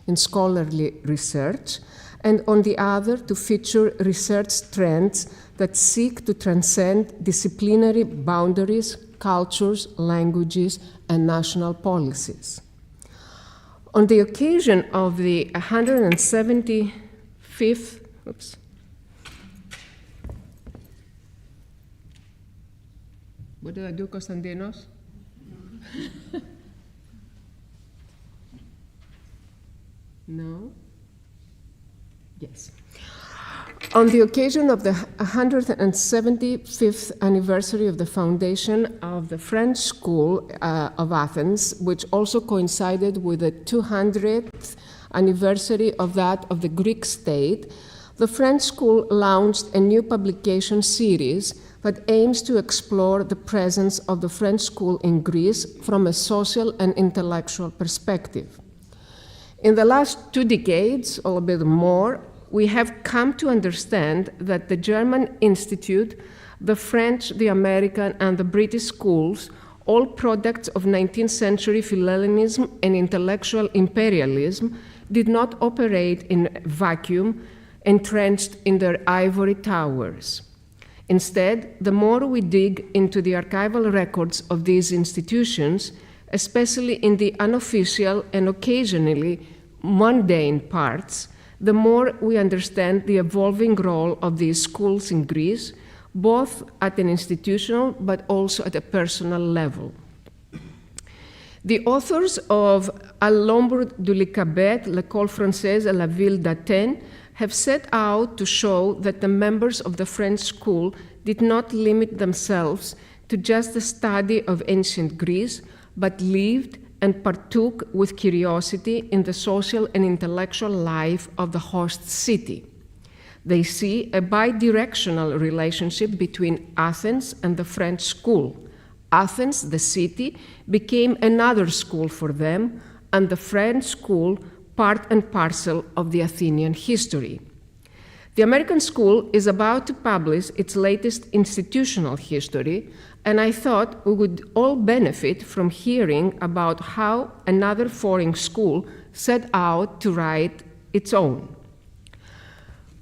in scholarly research, and on the other, to feature research trends that seek to transcend disciplinary boundaries, cultures, languages, and national policies. On the occasion of the 175th, what did I do, Konstantinos? No? Yes. On the occasion of the 175th anniversary of the foundation of the French School of Athens, which also coincided with the 200th anniversary of that of the Greek state, the French School launched a new publication series that aims to explore the presence of the French School in Greece from a social and intellectual perspective. In the last 2 decades, or a bit more, we have come to understand that the German Institute, the French, the American, and the British schools, all products of 19th century philhellenism and intellectual imperialism, did not operate in a vacuum, entrenched in their ivory towers. Instead, the more we dig into the archival records of these institutions, especially in the unofficial and occasionally mundane parts, the more we understand the evolving role of these schools in Greece, both at an institutional but also at a personal level. The authors of À l'ombre de l'Elisabeth, L'École française et la ville d'Athènes have set out to show that the members of the French school did not limit themselves to just the study of ancient Greece, but lived and partook with curiosity in the social and intellectual life of the host city. They see a bidirectional relationship between Athens and the French school. Athens, the city, became another school for them, and the French school part and parcel of the Athenian history. The American school is about to publish its latest institutional history, and I thought we would all benefit from hearing about how another foreign school set out to write its own.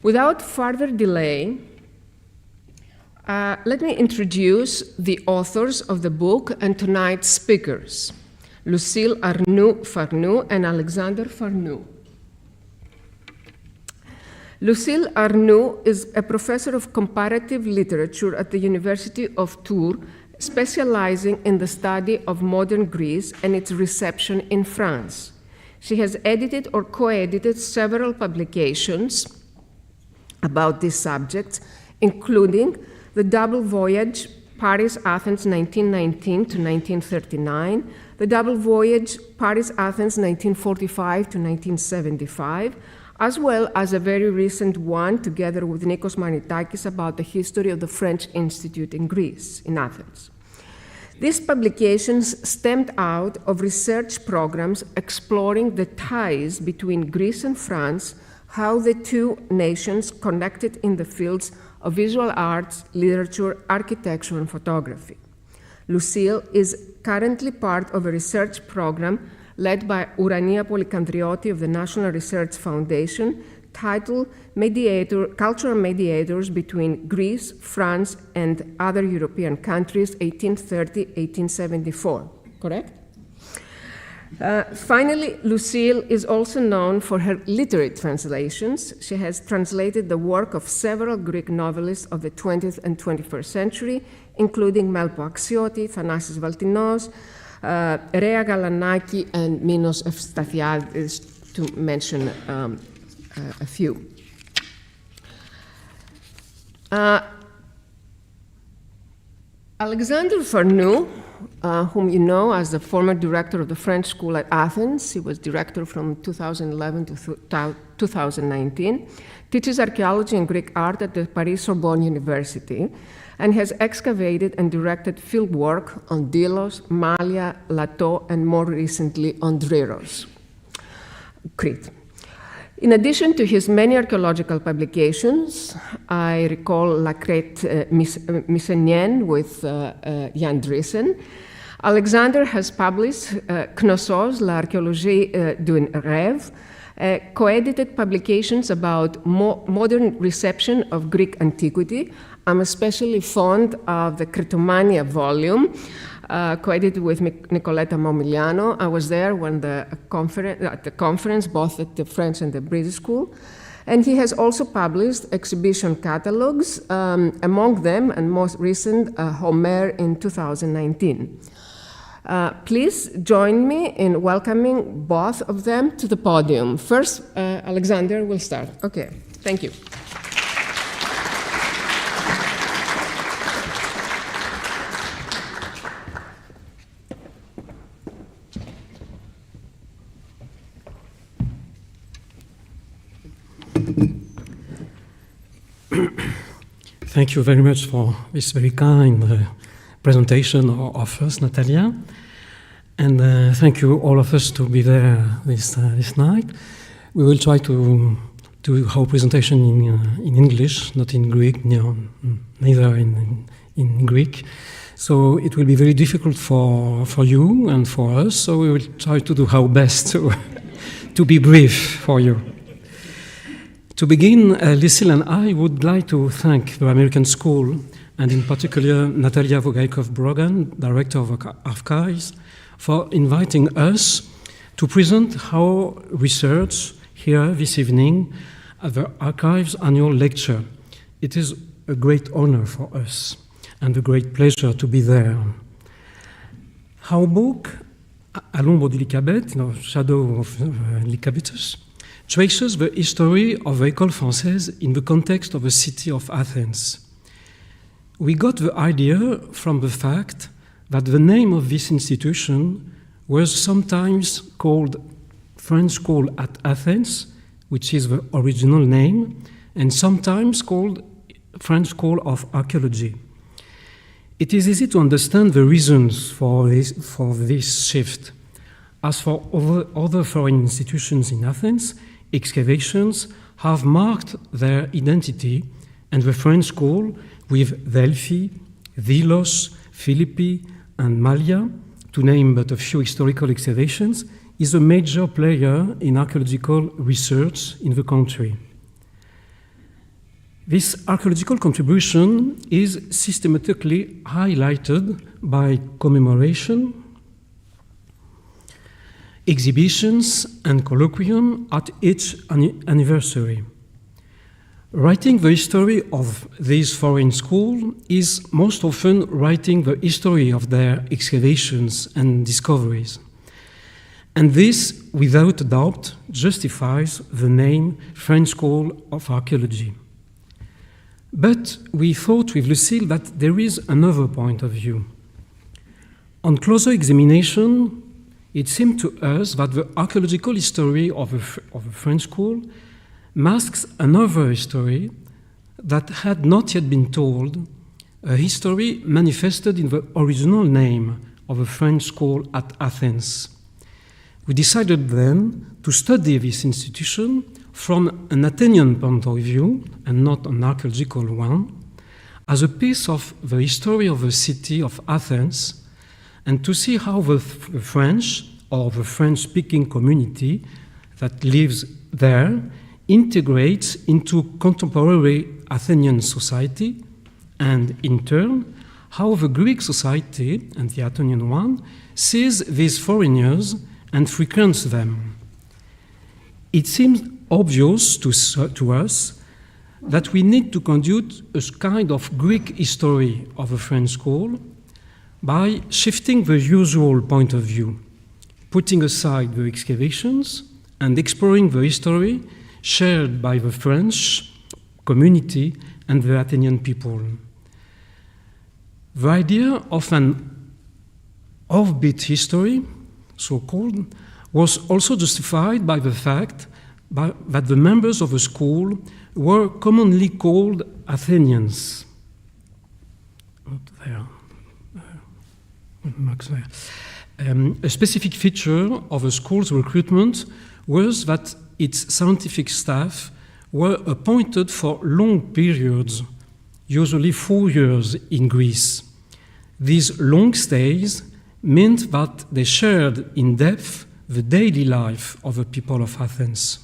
Without further delay, let me introduce the authors of the book and tonight's speakers, Lucile Arnoux-Farnoux and Alexandre Farnoux. Lucile Arnoux is a professor of comparative literature at the University of Tours, specializing in the study of modern Greece and its reception in France. She has edited or co-edited several publications about these subjects, including the double voyage Paris-Athens 1919 to 1939, the double voyage Paris-Athens 1945 to 1975, as well as a very recent one together with Nikos Manitakis about the history of the French Institute in Greece, in Athens. These publications stemmed out of research programs exploring the ties between Greece and France, how the two nations connected in the fields of visual arts, literature, architecture, and photography. Lucile is currently part of a research program led by Ourania Polikandrioti of the National Research Foundation, titled Cultural Mediators Between Greece, France, and Other European Countries, 1830-1874, correct? Finally, Lucile is also known for her literary translations. She has translated the work of several Greek novelists of the 20th and 21st century, including Melpo Axioti, Thanasis Valtinos, Rea Galanaki, and Minos Evstathiadis, to mention a few. Alexandre Farnoux, whom you know as the former director of the French School at Athens, he was director from 2011 to 2019, teaches archaeology and Greek art at the Paris Sorbonne University, and has excavated and directed field work on Delos, Malia, Lato, and more recently on Driros, Crete. In addition to his many archaeological publications, I recall La Crête Mycenaine with Jan Driessen. Alexandre has published Knossos, l'archéologie d'un rêve, co-edited publications about modern reception of Greek antiquity. I'm especially fond of the Cretomania volume, co-edited with Nicoletta Momigliano. I was there when at the conference, both at the French and the British School. And he has also published exhibition catalogs, among them, and most recent, Homer in 2019. Please join me in welcoming both of them to the podium. First, Alexandre will start. Okay, thank you. Thank you very much for this very kind presentation of us, Natalia. And thank you all of us to be there this night. We will try to do our presentation in English, not in Greek, neither in Greek. So it will be very difficult for you and for us, so we will try to do our best to be brief for you. To begin, Lucile and I would like to thank the American School, and in particular Natalia Vogaikov-Brogan, Director of Archives, for inviting us to present our research here this evening at the Archives annual lecture. It is a great honor for us and a great pleasure to be there. Our book, À l'ombre du Lycabette, in the shadow of Lycabettus, traces the history of the École Française in the context of the city of Athens. We got the idea from the fact that the name of this institution was sometimes called French School at Athens, which is the original name, and sometimes called French School of Archaeology. It is easy to understand the reasons for this shift. As for other foreign institutions in Athens, excavations have marked their identity, and the French school with Delphi, Delos, Philippi, and Malia, to name but a few historical excavations, is a major player in archaeological research in the country. This archaeological contribution is systematically highlighted by commemoration, exhibitions, and colloquium at each anniversary. Writing the history of this foreign school is most often writing the history of their excavations and discoveries. And this, without a doubt, justifies the name French School of Archaeology. But we thought with Lucile that there is another point of view. On closer examination, it seemed to us that the archaeological history of a French school masks another history that had not yet been told, a history manifested in the original name of a French school at Athens. We decided then to study this institution from an Athenian point of view, and not an archaeological one, as a piece of the history of the city of Athens, and to see how the French, or the French-speaking community that lives there, integrates into contemporary Athenian society, and in turn, how the Greek society, and the Athenian one, sees these foreigners and frequents them. It seems obvious to us that we need to conduct a kind of Greek history of a French school by shifting the usual point of view, putting aside the excavations and exploring the history shared by the French community and the Athenian people. The idea of an offbeat history, so-called, was also justified by the fact that the members of the school were commonly called Athenians. A specific feature of the school's recruitment was that its scientific staff were appointed for long periods, usually 4 years in Greece. These long stays meant that they shared in depth the daily life of the people of Athens.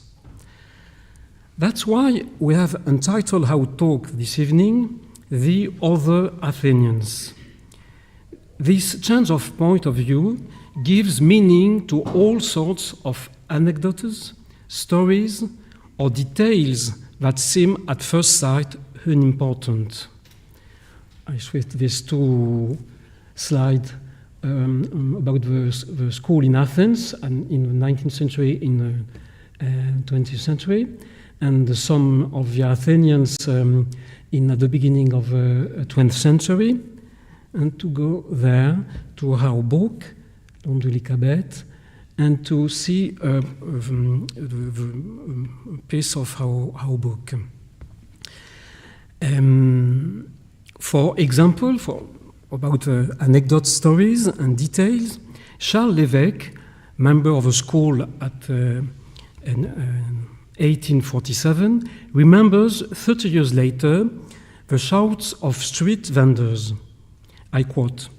That's why we have entitled our talk this evening, The Other Athenians. This change of point of view gives meaning to all sorts of anecdotes, stories, or details that seem at first sight unimportant. I switched these two slides about the school in Athens and in the 19th century, in the 20th century, and some of the Athenians in the beginning of the 20th century, and to go there to our book, L'Elicabeth, and to see the piece of our book. For example, about anecdote stories and details, Charles Lévesque, member of a school at 1847, remembers 30 years later the shouts of street vendors. I quote,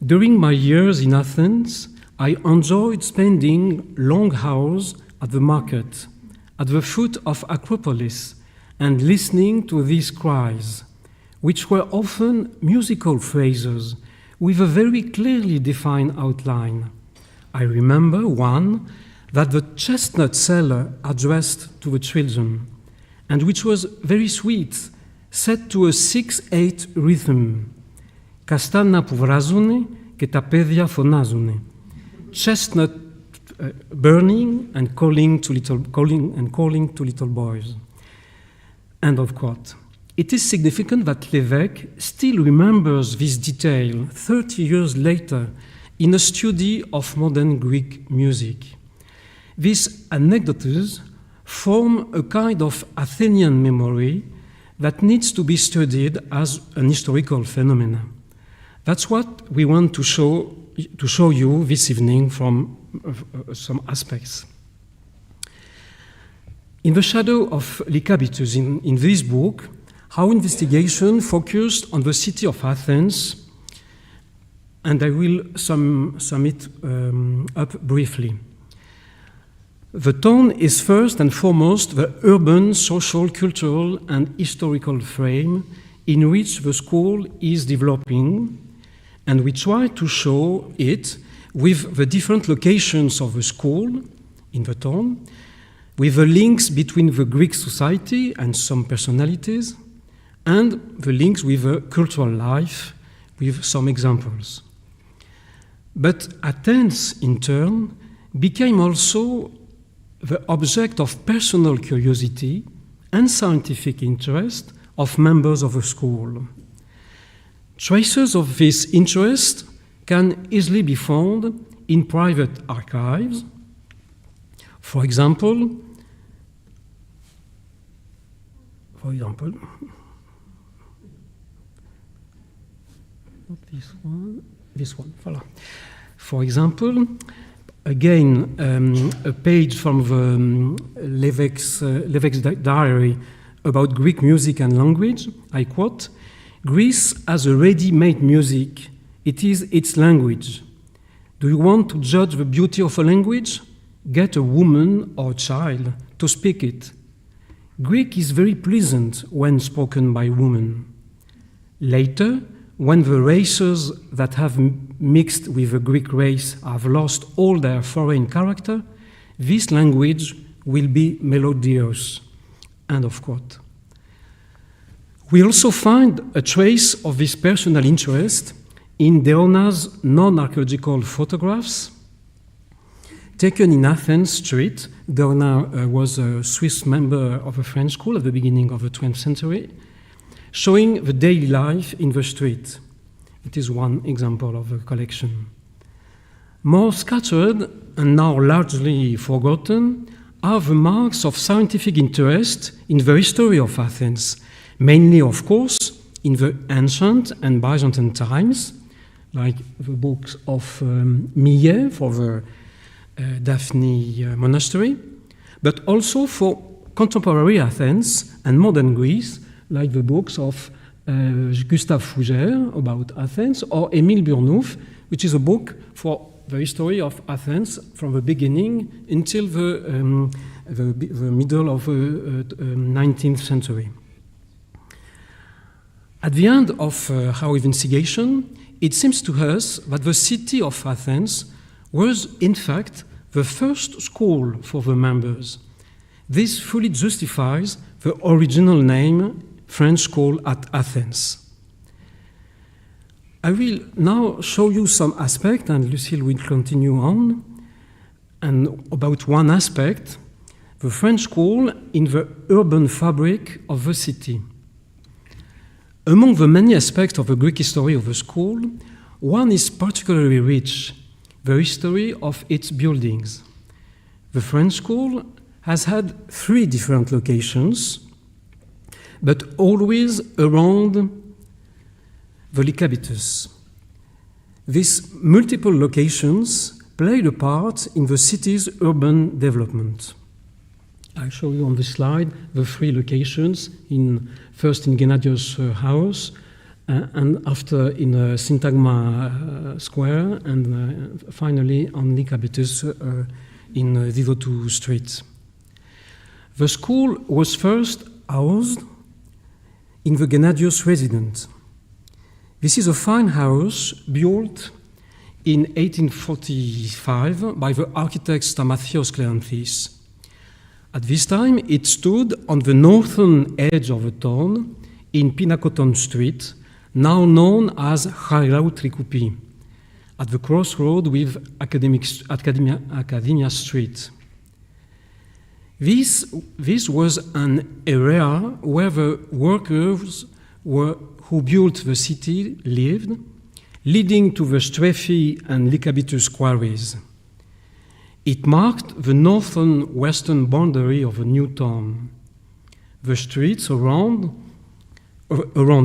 "During my years in Athens, I enjoyed spending long hours at the market, at the foot of Acropolis, and listening to these cries, which were often musical phrases with a very clearly defined outline. I remember one that the chestnut seller addressed to the children, and which was very sweet, set to a 6/8 rhythm. Καστάνα που βράζουνε και τα παιδιά φωνάζουνε. Chestnut burning and calling to little boys." End of quote. It is significant that Lévesque still remembers this detail 30 years later in a study of modern Greek music. These anecdotes form a kind of Athenian memory that needs to be studied as an historical phenomenon. That's what we want to show you this evening from some aspects. In the shadow of Lycabettus, in this book, our investigation focused on the city of Athens, and I will sum it up briefly. The town is first and foremost the urban, social, cultural, and historical frame in which the school is developing, and we try to show it with the different locations of the school in the town, with the links between the Greek society and some personalities, and the links with the cultural life, with some examples. But Athens, in turn, became also the object of personal curiosity and scientific interest of members of the school. Traces of this interest can easily be found in private archives. For example, not this one, voilà. For example, again, a page from the Lévesque's diary about Greek music and language. I quote, "Greece has a ready-made music. It is its language. Do you want to judge the beauty of a language? Get a woman or a child to speak it. Greek is very pleasant when spoken by women. Later, when the races that have mixed with the Greek race have lost all their foreign character, this language will be melodious." End of quote. We also find a trace of this personal interest in Deona's non-archaeological photographs taken in Athens street. Deona was a Swiss member of a French school at the beginning of the 20th century, showing the daily life in the street. It is one example of the collection. More scattered and now largely forgotten are the marks of scientific interest in the history of Athens, mainly, of course, in the ancient and Byzantine times, like the books of Millet for the Daphne monastery, but also for contemporary Athens and modern Greece, like the books of Gustave Fougère about Athens, or Émile Burnouf, which is a book for the history of Athens from the beginning until the the middle of the 19th century. At the end of our investigation, it seems to us that the city of Athens was, in fact, the first school for the members. This fully justifies the original name French School at Athens. I will now show you some aspect, and Lucile will continue on, and about one aspect, the French school in the urban fabric of the city. Among the many aspects of the Greek history of the school, one is particularly rich, the history of its buildings. The French school has had 3 different locations, but always around the Lycabettus. These multiple locations played a part in the city's urban development. I show you on this slide the 3 locations, first in Gennadios' house, and after in Syntagma Square, and finally on Lycabettus in Vivotou Street. The school was first housed in the Gennadios residence. This is a fine house built in 1845 by the architect Stamathios Kleanthis. At this time, it stood on the northern edge of the town in Pinakoton Street, now known as Chailaou Trikoupi, at the crossroad with Academia Street. This was an area where the workers who built the city lived, leading to the Strephi and Lycabettus quarries. It marked the northern western boundary of the new town. The streets around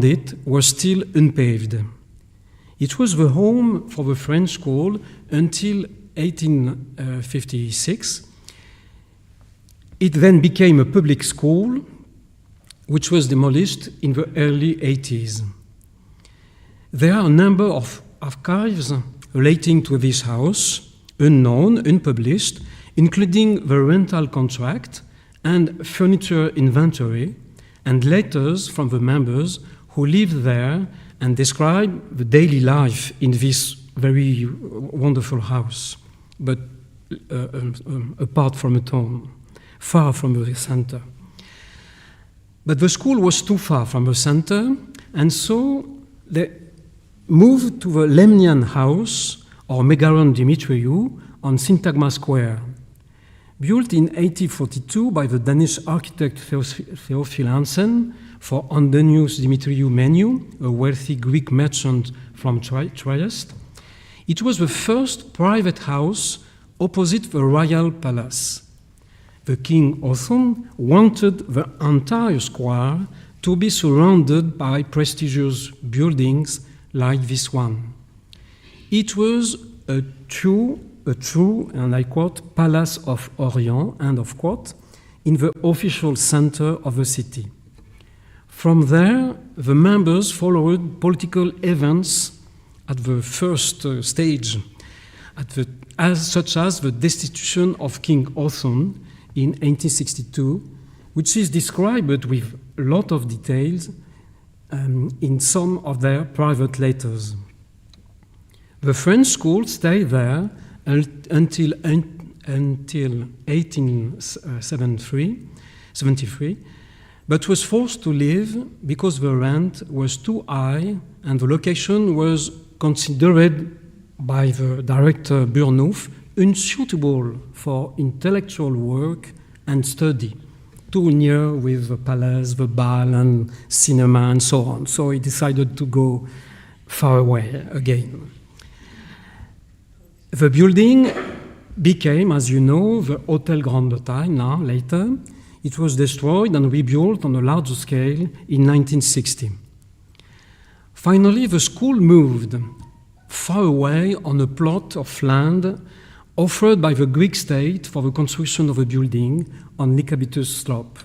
it were still unpaved. It was the home for the French school until 1856. It then became a public school, which was demolished in the early 80s. There are a number of archives relating to this house, unknown, unpublished, including the rental contract and furniture inventory, and letters from the members who lived there and describe the daily life in this very wonderful house, but apart from the town, far from the center. But the school was too far from the center, and so they moved to the Lemnian house, or Megaron Dimitriou, on Syntagma Square. Built in 1842 by the Danish architect Theophil Hansen for Andonius Dimitriou Meniu, a wealthy Greek merchant from Trieste, it was the first private house opposite the royal palace. The King Othon wanted the entire square to be surrounded by prestigious buildings like this one. It was a true, and I quote, Palace of Orient, end of quote, in the official center of the city. From there, the members followed political events at the first stage, such as the destitution of King Othon in 1862, which is described with a lot of details in some of their private letters. The French school stayed there until 1873, but was forced to leave because the rent was too high and the location was considered by the director Burnouf unsuitable for intellectual work and study, too near with the palace, the bal, and cinema, and so on. So he decided to go far away again. The building became, as you know, the Hôtel Grande Bretagne now, later. It was destroyed and rebuilt on a larger scale in 1960. Finally, the school moved far away on a plot of land offered by the Greek state for the construction of a building on Lycabettus slope.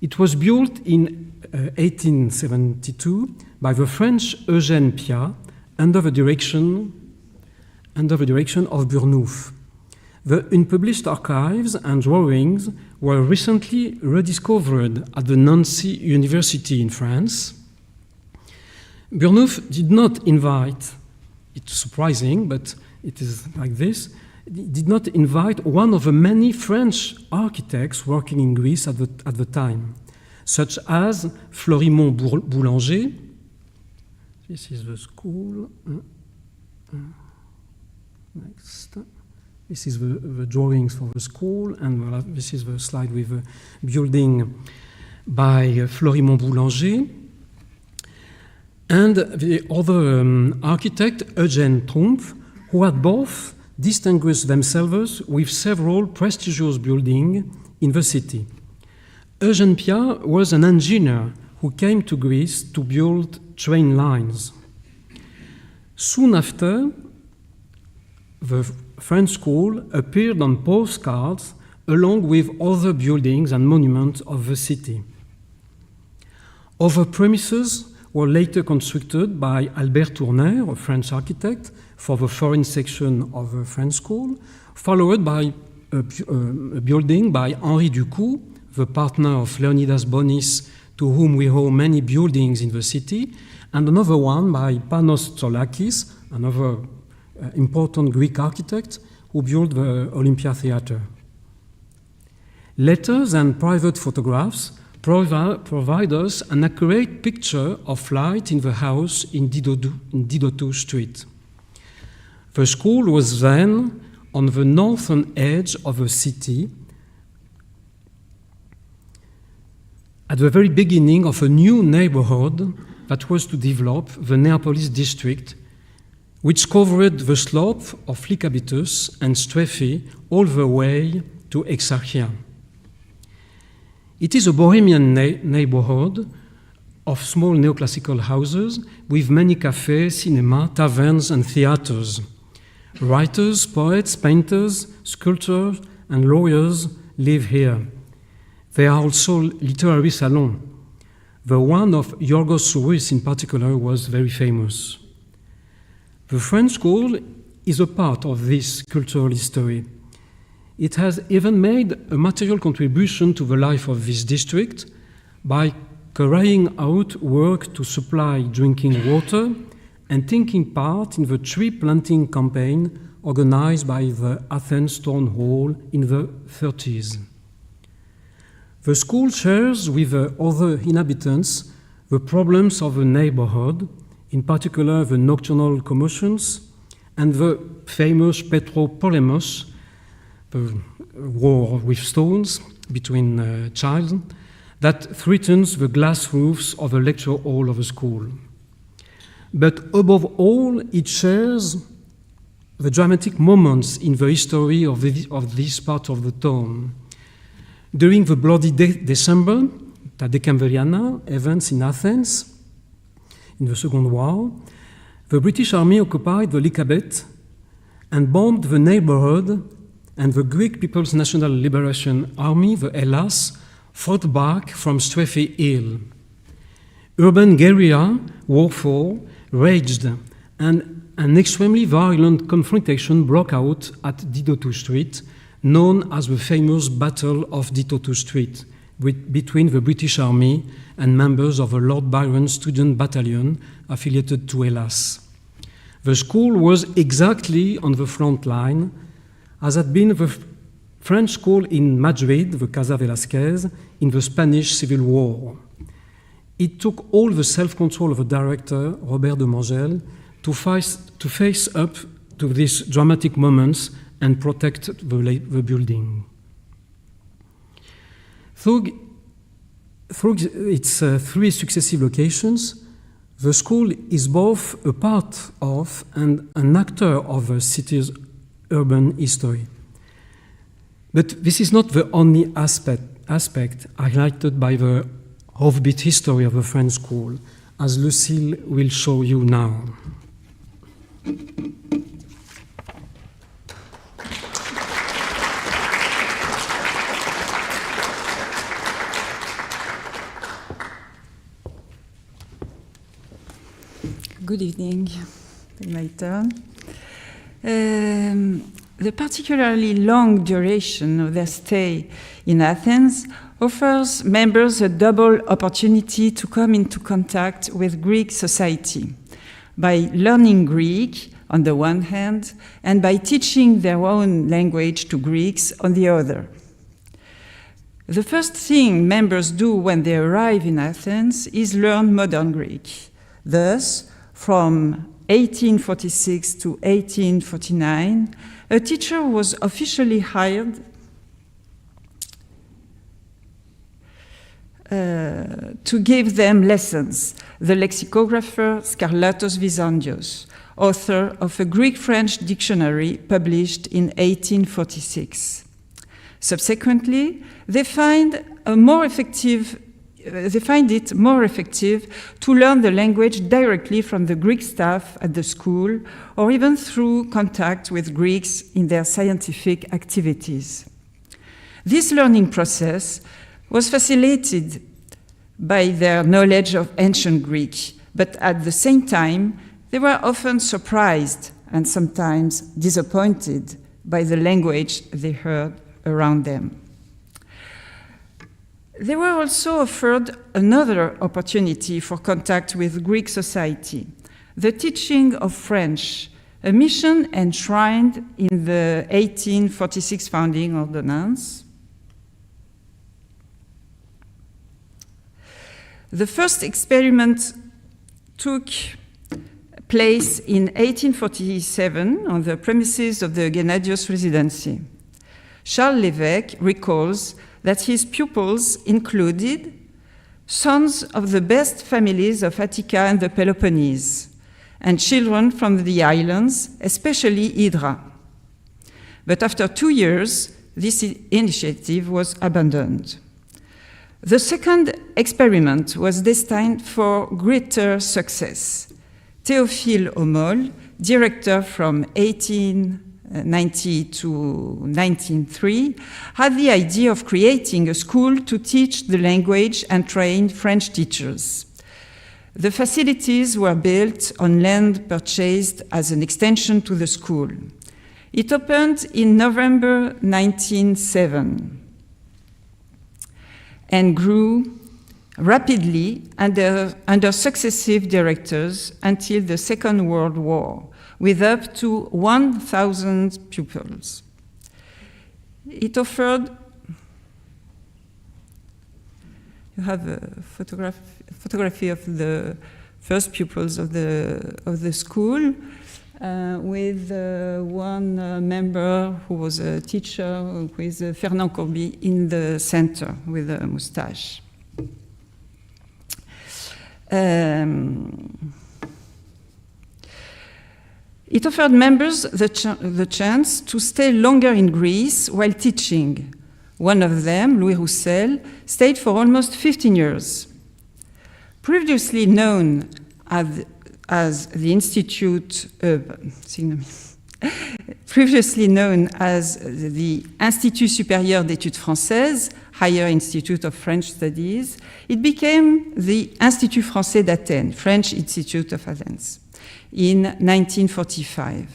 It was built in 1872 by the French Eugène Piat under the direction of Burnouf. The unpublished archives and drawings were recently rediscovered at the Nancy University in France. Burnouf did not invite, it's surprising, but it is like this, did not invite one of the many French architects working in Greece at the time, such as Florimond Boulanger. This is the school. Next. This is the drawings for the school, and this is the slide with the building by Florimond Boulanger. And the other architect, Eugène Trumpf, who had both distinguished themselves with several prestigious buildings in the city. Eugène Pia was an engineer who came to Greece to build train lines. Soon after, the French school appeared on postcards along with other buildings and monuments of the city. Other premises were later constructed by Albert Tournaire, a French architect, for the foreign section of the French school, followed by a building by Henri Ducou, the partner of Leonidas Bonis, to whom we owe many buildings in the city, and another one by Panos Tsolakis, another important Greek architect who built the Olympia Theatre. Letters and private photographs provide us an accurate picture of light in the house in Didotou Street. The school was then on the northern edge of the city, at the very beginning of a new neighborhood that was to develop, the Neapolis district, which covered the slope of Lycabettus and Strophe all the way to Exarchia. It is a bohemian neighborhood of small neoclassical houses with many cafes, cinema, taverns, and theaters. Writers, poets, painters, sculptors, and lawyers live here. There are also literary salons. The one of Yorgos Souris in particular was very famous. The French school is a part of this cultural history. It has even made a material contribution to the life of this district by carrying out work to supply drinking water and taking part in the tree planting campaign organized by the Athens Town Hall in the 30s. The school shares with the other inhabitants the problems of the neighborhood, in particular the nocturnal commotions and the famous Petropolemos, the war with stones between children, that threatens the glass roofs of the lecture hall of the school. But above all, it shares the dramatic moments in the history of this part of the town. During the bloody December, the Decemviriana events in Athens, in the Second War, the British Army occupied the Lycabette and bombed the neighborhood, and the Greek People's National Liberation Army, the Hellas, fought back from Strophe Hill. Urban guerrilla warfare raged, and an extremely violent confrontation broke out at Didotou Street, known as the famous Battle of Didotou Street, between the British Army and members of a Lord Byron student battalion affiliated to Hellas. The school was exactly on the front line, as had been the French school in Madrid, the Casa Velázquez, in the Spanish Civil War. It took all the self-control of the director, Robert de Mangel, to face up to these dramatic moments and protect the building. Through its three successive locations, the school is both a part of and an actor of the city's urban history. But this is not the only aspect highlighted by the offbeat history of the French school, as Lucile will show you now. Good evening. My turn. the particularly long duration of their stay in Athens offers members a double opportunity to come into contact with Greek society by learning Greek on the one hand and by teaching their own language to Greeks on the other. The first thing members do when they arrive in Athens is learn modern Greek. Thus, from 1846 to 1849, a teacher was officially hired to give them lessons, the lexicographer Skarlatos Vizandios, author of a Greek-French dictionary published in 1846. Subsequently, they find it more effective to learn the language directly from the Greek staff at the school, or even through contact with Greeks in their scientific activities. This learning process was facilitated by their knowledge of ancient Greek, but at the same time, they were often surprised and sometimes disappointed by the language they heard around them. They were also offered another opportunity for contact with Greek society, the teaching of French, a mission enshrined in the 1846 founding ordinance. The first experiment took place in 1847 on the premises of the Gennadios Residency. Charles Lévesque recalls that his pupils included sons of the best families of Attica and the Peloponnese, and children from the islands, especially Hydra. But after 2 years, this initiative was abandoned. The second experiment was destined for greater success. Théophile Homol, director from 1890 to 1903, had the idea of creating a school to teach the language and train French teachers. The facilities were built on land purchased as an extension to the school. It opened in November 1907 and grew rapidly under successive directors until the Second World War, with up to 1,000 pupils. It offered, you have a photography of the first pupils of the school, with one member who was a teacher, who is Fernand Courbet, in the center with a mustache. It offered members the chance to stay longer in Greece while teaching. One of them, Louis Roussel, stayed for almost 15 years. Previously known as the Institute, previously known as the Institut Supérieur d'Études Françaises, Higher Institute of French Studies, it became the Institut Français d'Athènes, French Institute of Athens, in 1945.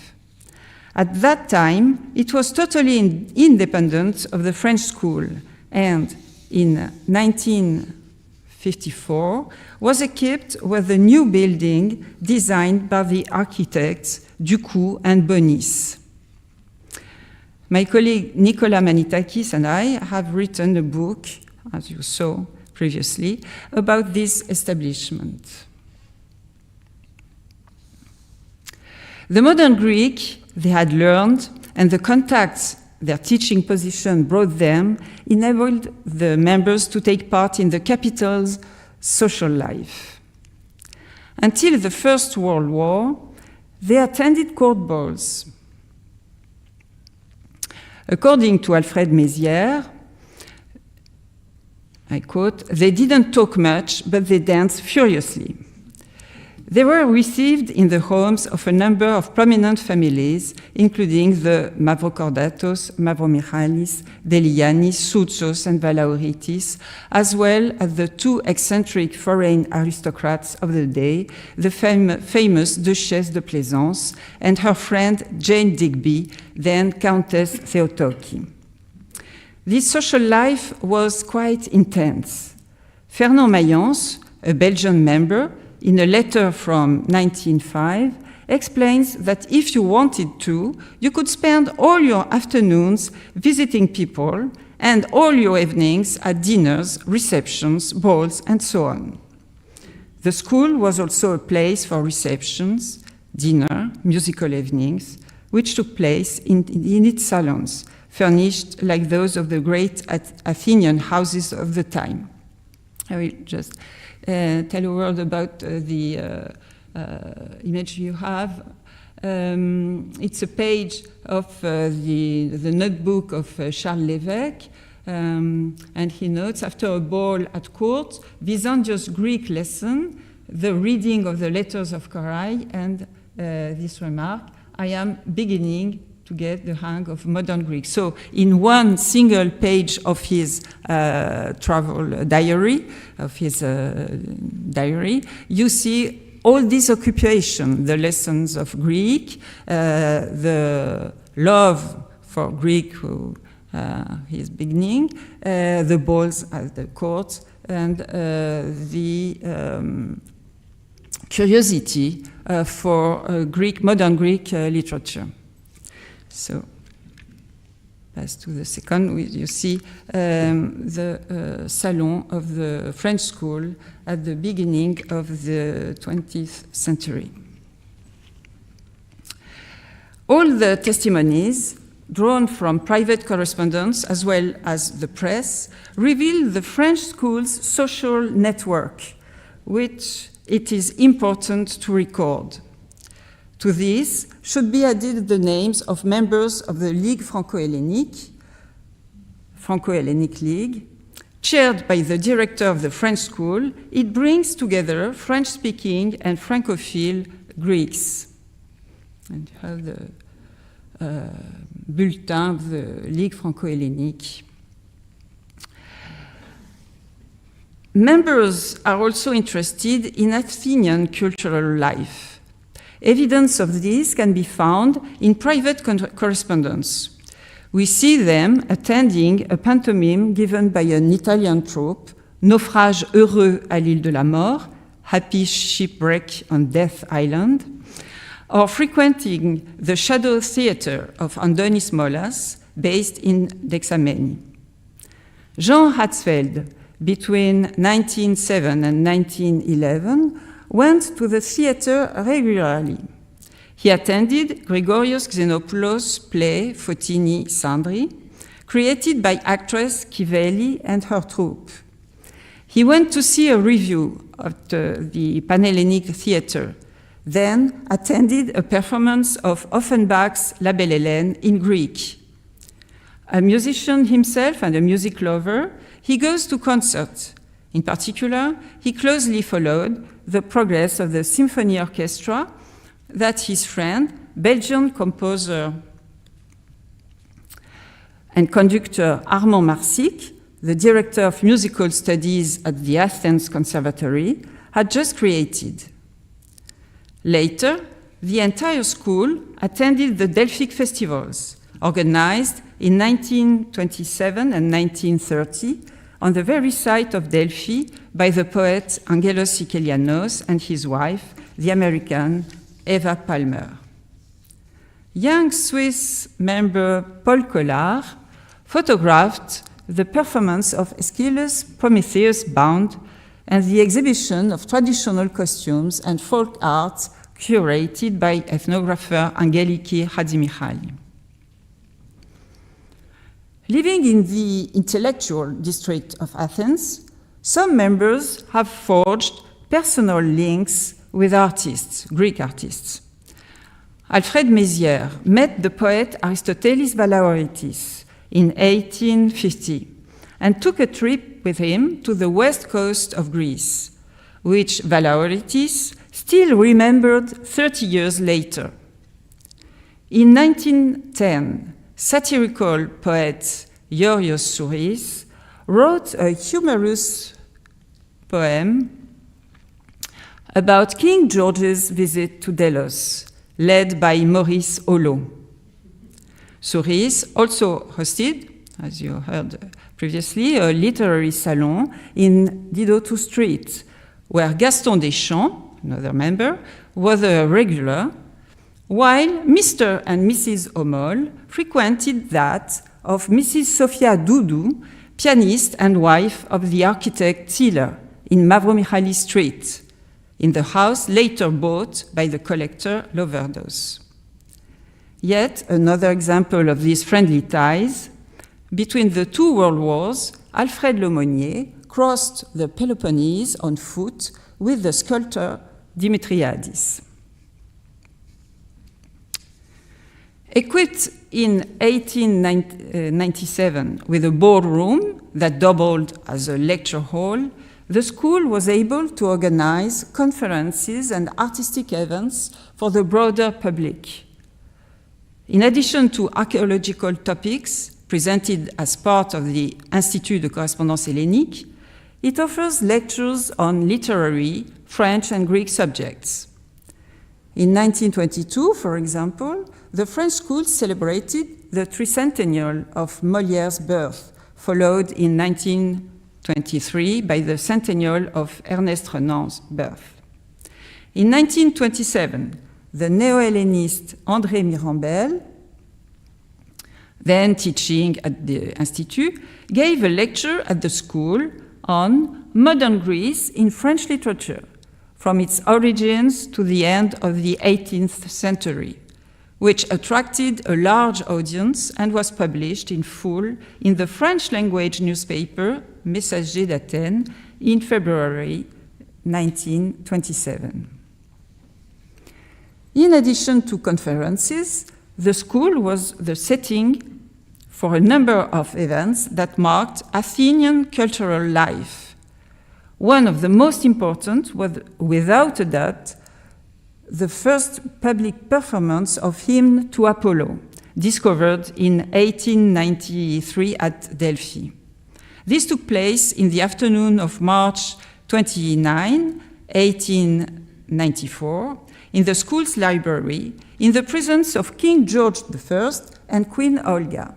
At that time, it was totally independent of the French school, and in 1954 was equipped with a new building designed by the architects Ducou and Bonis. My colleague Nicolas Manitakis and I have written a book, as you saw previously, about this establishment. The modern Greek they had learned and the contacts their teaching position brought them enabled the members to take part in the capital's social life. Until the First World War, they attended court balls. According to Alfred Mézières, I quote, "They didn't talk much, but they danced furiously." They were received in the homes of a number of prominent families, including the Mavrocordatos, Mavromichalis, Delianis, Soutsos, and Valauritis, as well as the two eccentric foreign aristocrats of the day, the famous Duchesse de Plaisance and her friend Jane Digby, then Countess Theotoki. This social life was quite intense. Fernand Mayence, a Belgian member, in a letter from 1905, explains that if you wanted to, you could spend all your afternoons visiting people and all your evenings at dinners, receptions, balls, and so on. The school was also a place for receptions, dinner, musical evenings, which took place in its salons, furnished like those of the great Athenian houses of the time. I will just tell a word about the image you have. It's a page of the notebook of Charles Lévesque, and he notes, after a ball at court, Byzantius Greek lesson, the reading of the letters of Corail, and this remark, I am beginning to get the hang of modern Greek. So in one single page of his travel diary, you see all this occupation, the lessons of Greek, the love for Greek who he is beginning, the balls at the court, and the curiosity for Greek, modern Greek literature. So, pass to the second, you see the salon of the French school at the beginning of the 20th century. All the testimonies drawn from private correspondence as well as the press reveal the French school's social network, which it is important to record. To this should be added the names of members of the Ligue Franco-Hellenique League. Chaired by the director of the French school, it brings together French-speaking and Francophile Greeks. And you have the bulletin of the Ligue Franco-Hellenique. Members are also interested in Athenian cultural life. Evidence of this can be found in private correspondence. We see them attending a pantomime given by an Italian troupe, Naufrage heureux à l'île de la mort, Happy shipwreck on Death Island, or frequenting the Shadow Theatre of Andonis Molas, based in Dexameni. Jean Hatzfeld, between 1907 and 1911, went to the theatre regularly. He attended Gregorios Xenopoulos' play Fotini Sandri, created by actress Kivelli and her troupe. He went to see a review at the Panhellenic Theatre, then attended a performance of Offenbach's La Belle Hélène in Greek. A musician himself and a music lover, he goes to concerts. In particular, he closely followed the progress of the symphony orchestra that his friend, Belgian composer and conductor Armand Marsic, the director of musical studies at the Athens Conservatory, had just created. Later, the entire school attended the Delphic festivals, organized in 1927 and 1930 on the very site of Delphi by the poet Angelos Ikelianos and his wife, the American Eva Palmer. Young Swiss member Paul Collard photographed the performance of Aeschylus' Prometheus Bound and the exhibition of traditional costumes and folk art curated by ethnographer Angeliki Hadzimichali. Living in the intellectual district of Athens, some members have forged personal links with artists, Greek artists. Alfred Mézières met the poet Aristotelis Valaoritis in 1850 and took a trip with him to the west coast of Greece, which Valaoritis still remembered 30 years later. In 1910, satirical poet Georgios Souris wrote a humorous poem about King George's visit to Delos, led by Maurice Holleau. Souris also hosted, as you heard previously, a literary salon in Didot Street, where Gaston Deschamps, another member, was a regular, while Mr. and Mrs. Homol frequented that of Mrs. Sophia Doudou, pianist and wife of the architect Thiele, in Mavromichalis Street, in the house later bought by the collector Loverdos. Yet another example of these friendly ties. Between the two world wars, Alfred Lemonnier crossed the Peloponnese on foot with the sculptor Dimitriadis. Equipped in 1897 with a boardroom that doubled as a lecture hall, the school was able to organize conferences and artistic events for the broader public. In addition to archaeological topics presented as part of the Institut de Correspondance Hellénique, it offers lectures on literary, French and Greek subjects. In 1922, for example, the French school celebrated the tricentennial of Molière's birth, followed in 1923 by the centennial of Ernest Renan's birth. In 1927, the neo-Hellenist André Mirambel, then teaching at the Institut, gave a lecture at the school on modern Greece in French literature, from its origins to the end of the 18th century, which attracted a large audience and was published in full in the French-language newspaper Messager d'Athènes in February 1927. In addition to conferences, the school was the setting for a number of events that marked Athenian cultural life. One of the most important was, without a doubt, the first public performance of Hymn to Apollo, discovered in 1893 at Delphi. This took place in the afternoon of March 29, 1894, in the school's library, in the presence of King George I and Queen Olga.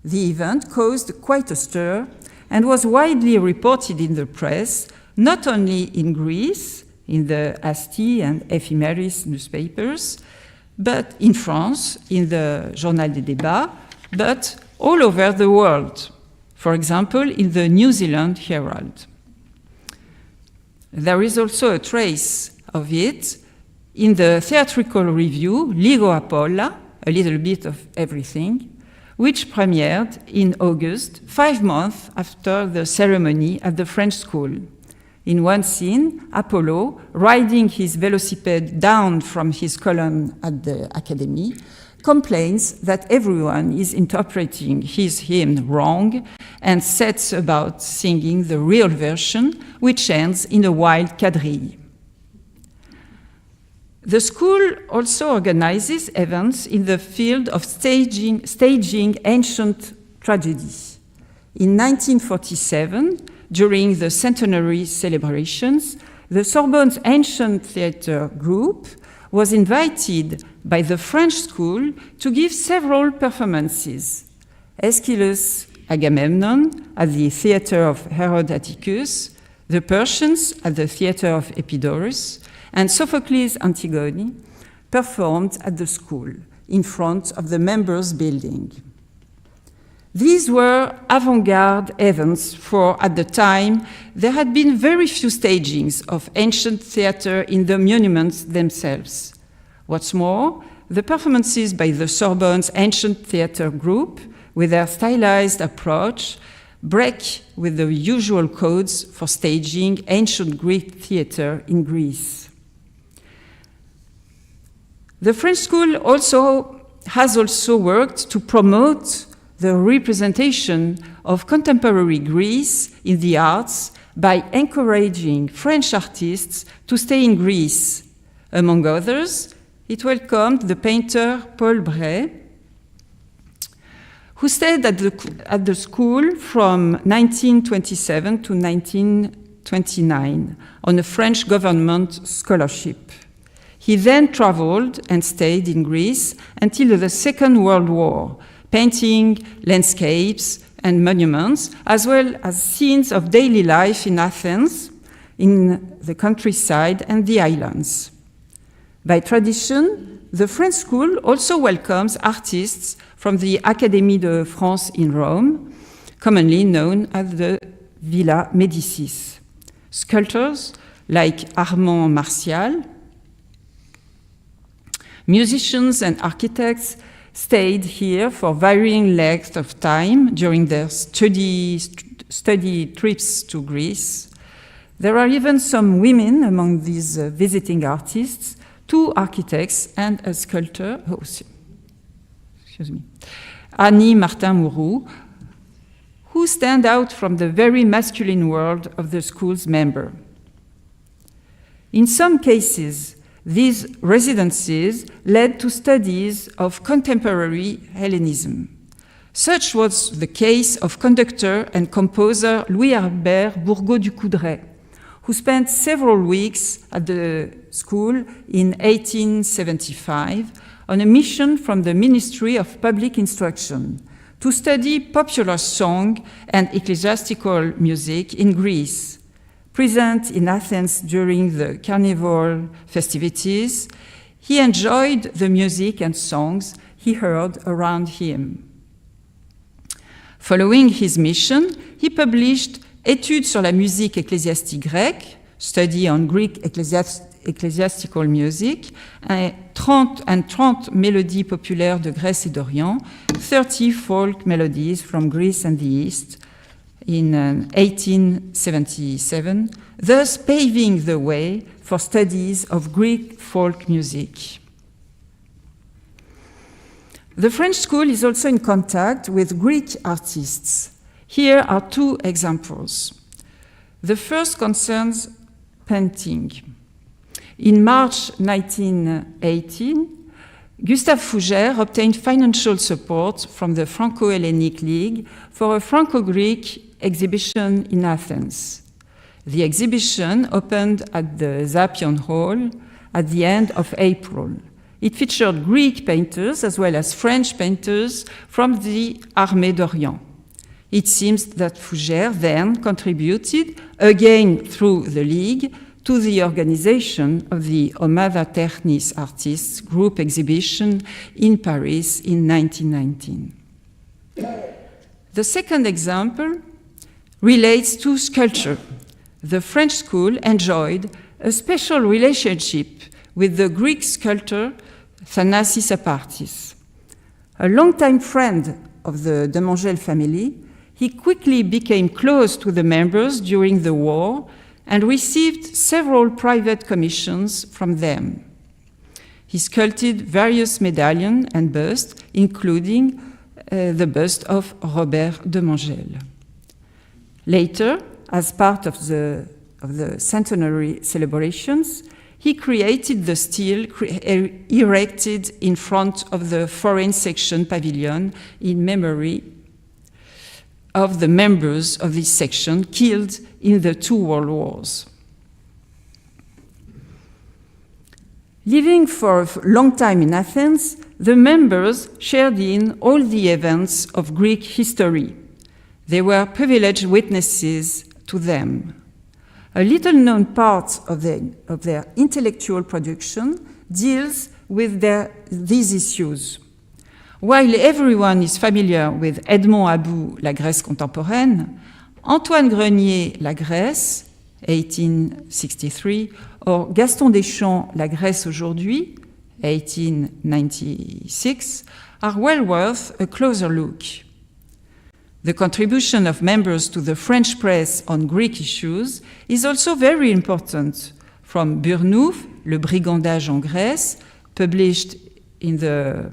The event caused quite a stir and was widely reported in the press, not only in Greece, in the Asti and Ephemeris newspapers, but in France, in the Journal des Débats, but all over the world, for example, in the New Zealand Herald. There is also a trace of it in the theatrical review Ligo Apolla, a little bit of everything, which premiered in August, 5 months after the ceremony at the French school. In one scene, Apollo, riding his velocipede down from his column at the Academy, complains that everyone is interpreting his hymn wrong and sets about singing the real version, which ends in a wild quadrille. The school also organizes events in the field of staging ancient tragedy. In 1947, during the centenary celebrations, the Sorbonne's ancient theater group was invited by the French school to give several performances. Aeschylus' Agamemnon at the theater of Herod Atticus, the Persians at the theater of Epidaurus, and Sophocles' Antigone performed at the school in front of the members' building. These were avant-garde events, for at the time there had been very few stagings of ancient theater in the monuments themselves. What's more, the performances by the Sorbonne's ancient theater group, with their stylized approach, break with the usual codes for staging ancient Greek theater in Greece. The French school has also worked to promote the representation of contemporary Greece in the arts by encouraging French artists to stay in Greece Among others, it welcomed the painter Paul Bret, who stayed at the school from 1927 to 1929 on a French government scholarship. He then traveled and stayed in Greece until the Second World War, painting landscapes and monuments, as well as scenes of daily life in Athens, in the countryside and the islands. By tradition, the French school also welcomes artists from the Académie de France in Rome, commonly known as the Villa Médicis. Sculptors like Armand Martial, musicians and architects stayed here for varying lengths of time during their study trips to Greece. There are even some women among these visiting artists, 2 architects and a sculptor, Annie Martin-Mourou, who stand out from the very masculine world of the school's member. In some cases, these residencies led to studies of contemporary Hellenism. Such was the case of conductor and composer Louis-Albert Bourgault du Coudray, who spent several weeks at the school in 1875 on a mission from the Ministry of Public Instruction to study popular song and ecclesiastical music in Greece. Present in Athens during the carnival festivities, he enjoyed the music and songs he heard around him. Following his mission, he published Études sur la musique ecclésiastique grecque, Study on Greek ecclesiastical music, and 30 mélodies populaires de Grèce et d'Orient, 30 folk melodies from Greece and the East, in 1877, thus paving the way for studies of Greek folk music. The French school is also in contact with Greek artists. Here are 2 examples. The first concerns painting. In March 1918, Gustave Fougère obtained financial support from the Franco-Hellenic League for a Franco-Greek exhibition in Athens. The exhibition opened at the Zapion Hall at the end of April. It featured Greek painters as well as French painters from the Armée d'Orient. It seems that Fougère then contributed, again through the League, to the organization of the Omada Ternis Artists Group exhibition in Paris in 1919. The second example relates to sculpture. The French school enjoyed a special relationship with the Greek sculptor Thanasis Apartis. A longtime friend of the de Mangel family, he quickly became close to the members during the war and received several private commissions from them. He sculpted various medallions and busts, including the bust of Robert de Mangel. Later, as part of the centenary celebrations, he created the stele erected in front of the foreign section pavilion in memory of the members of this section killed in the 2 world wars. Living for a long time in Athens, the members shared in all the events of Greek history. They were privileged witnesses to them. A little-known part of their intellectual production deals with these issues. While everyone is familiar with Edmond About, La Grèce contemporaine, Antoine Grenier, La Grèce, 1863, or Gaston Deschamps, La Grèce aujourd'hui, 1896, are well worth a closer look. The contribution of members to the French press on Greek issues is also very important, from Burnouf, Le brigandage en Grèce, published in the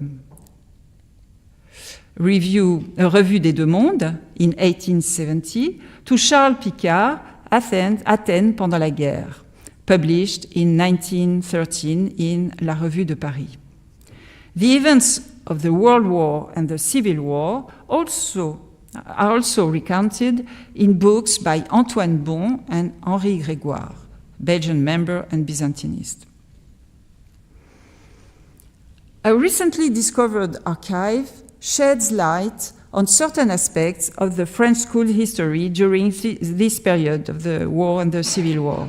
Revue des Deux Mondes in 1870, to Charles Picard, Athènes pendant la guerre, published in 1913 in La Revue de Paris. The events of the World War and the Civil War are also recounted in books by Antoine Bon and Henri Grégoire, Belgian member and Byzantinist. A recently discovered archive sheds light on certain aspects of the French school history during this period of the war and the Civil War.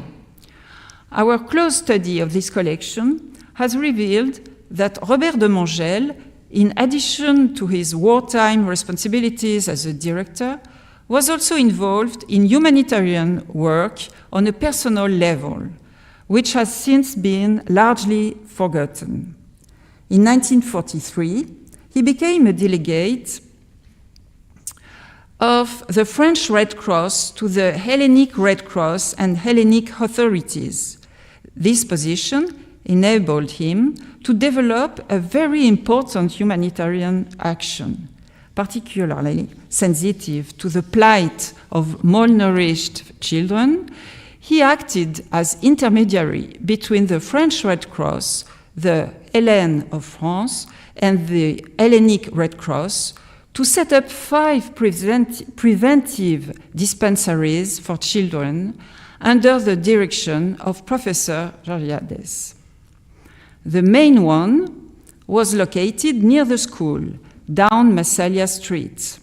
Our close study of this collection has revealed that Robert de Mongel, in addition to his wartime responsibilities as a director, was also involved in humanitarian work on a personal level, which has since been largely forgotten. In 1943, he became a delegate of the French Red Cross to the Hellenic Red Cross and Hellenic authorities. This position enabled him to develop a very important humanitarian action, particularly sensitive to the plight of malnourished children. He acted as intermediary between the French Red Cross, the Hélène of France, and the Hellenic Red Cross to set up 5 preventive dispensaries for children under the direction of Professor Georgiades. The main one was located near the school, down Massalia Street.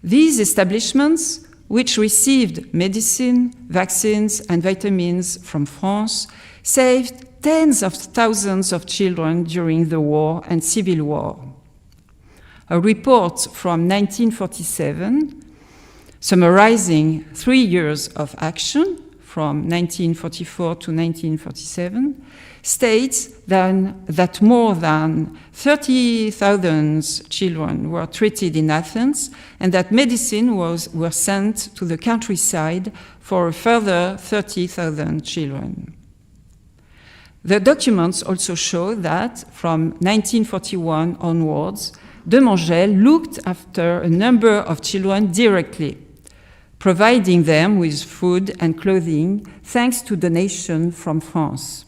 These establishments, which received medicine, vaccines, and vitamins from France, saved tens of thousands of children during the war and civil war. A report from 1947, summarizing 3 years of action from 1944 to 1947, states that more than 30,000 children were treated in Athens and that medicine were sent to the countryside for a further 30,000 children. The documents also show that from 1941 onwards, de Mongel looked after a number of children directly, providing them with food and clothing thanks to donations from France.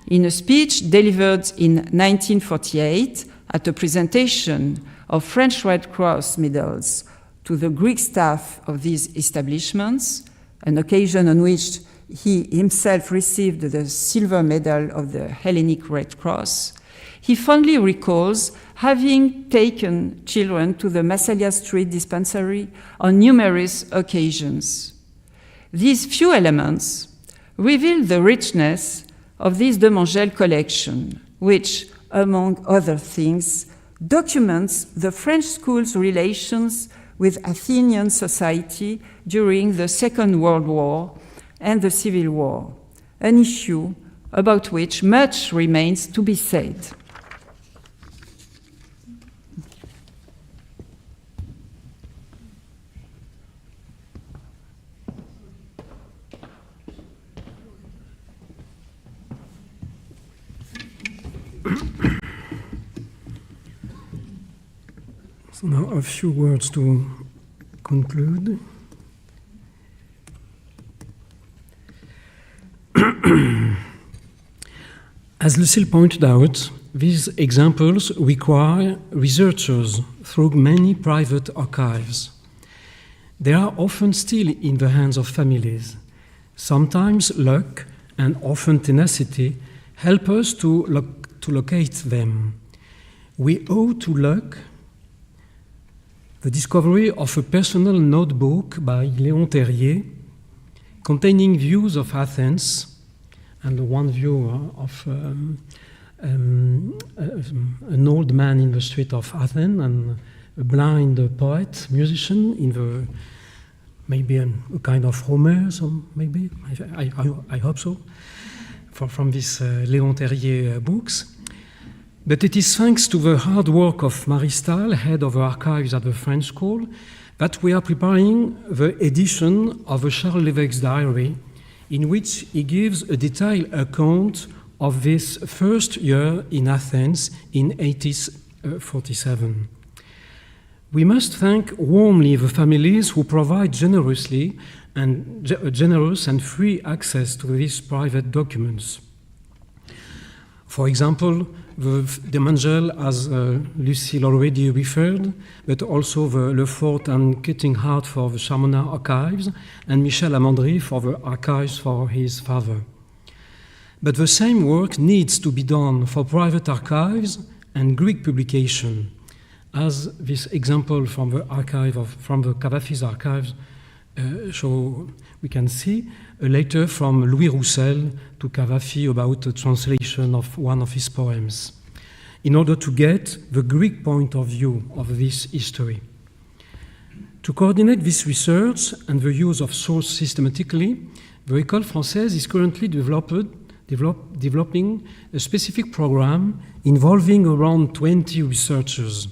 In a speech delivered in 1948 at a presentation of French Red Cross medals to the Greek staff of these establishments, an occasion on which he himself received the silver medal of the Hellenic Red Cross, he fondly recalls having taken children to the Massalia Street dispensary on numerous occasions. These few elements reveal the richness of this de Mongel collection, which, among other things, documents the French school's relations with Athenian society during the Second World War and the Civil War, an issue about which much remains to be said. So now a few words to conclude. As Lucile pointed out, these examples require researchers through many private archives. They are often still in the hands of families. Sometimes luck and often tenacity help us to locate them. We owe to luck the discovery of a personal notebook by Léon Terrier containing views of Athens, and one view of an old man in the street of Athens and a blind poet, musician in the maybe a kind of Homer, so maybe I hope so, from this Léon Terrier books. But it is thanks to the hard work of Marie Stahl, head of the archives at the French School, that we are preparing the edition of Charles Lévesque's diary, in which he gives a detailed account of this first year in Athens in 1847. We must thank warmly the families who provide generously and generous and free access to these private documents. For example, the manual, as Lucile already referred, but also the Lefort and Cutting Heart for the Chamonix archives, and Michel Amandry for the archives for his father. But the same work needs to be done for private archives and Greek publication, as this example from the Cavafis archives show. We can see a letter from Louis Roussel to Cavafi about the translation of one of his poems, in order to get the Greek point of view of this history. To coordinate this research and the use of source systematically, the École Française is currently developing a specific program involving around 20 researchers.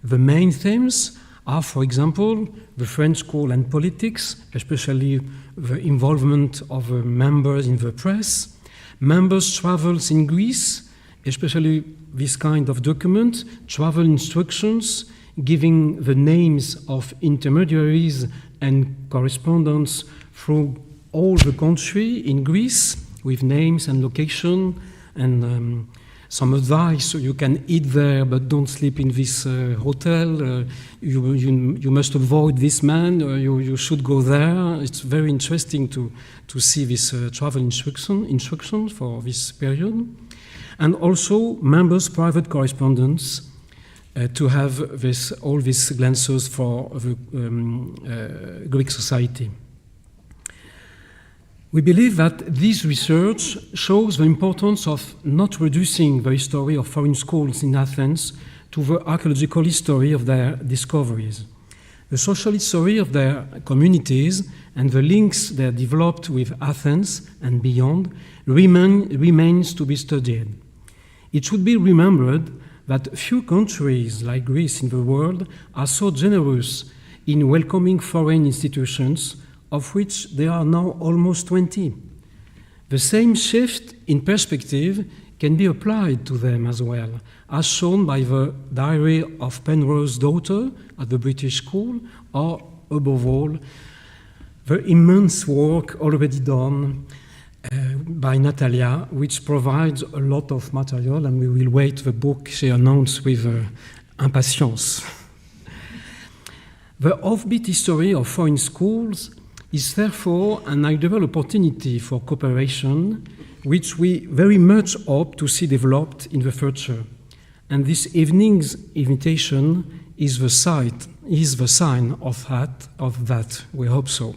The main themes are, for example, the French school and politics, especially the involvement of members in the press, members' travels in Greece, especially this kind of document, travel instructions, giving the names of intermediaries and correspondents through all the country in Greece, with names and location, and some advice, so you can eat there, but don't sleep in this hotel. You must avoid this man. You should go there. It's very interesting to see this travel instruction for this period, and also members' private correspondence to have all these glances for the Greek society. We believe that this research shows the importance of not reducing the history of foreign schools in Athens to the archaeological history of their discoveries. The social history of their communities and the links they developed with Athens and beyond remains to be studied. It should be remembered that few countries like Greece in the world are so generous in welcoming foreign institutions, of which there are now almost 20. The same shift in perspective can be applied to them as well, as shown by the diary of Penrose's daughter at the British School, or above all, the immense work already done by Natalia, which provides a lot of material, and we will wait the book she announced with impatience. The offbeat history of foreign schools is therefore an ideal opportunity for cooperation, which we very much hope to see developed in the future. And this evening's invitation is the sign of that. We hope so.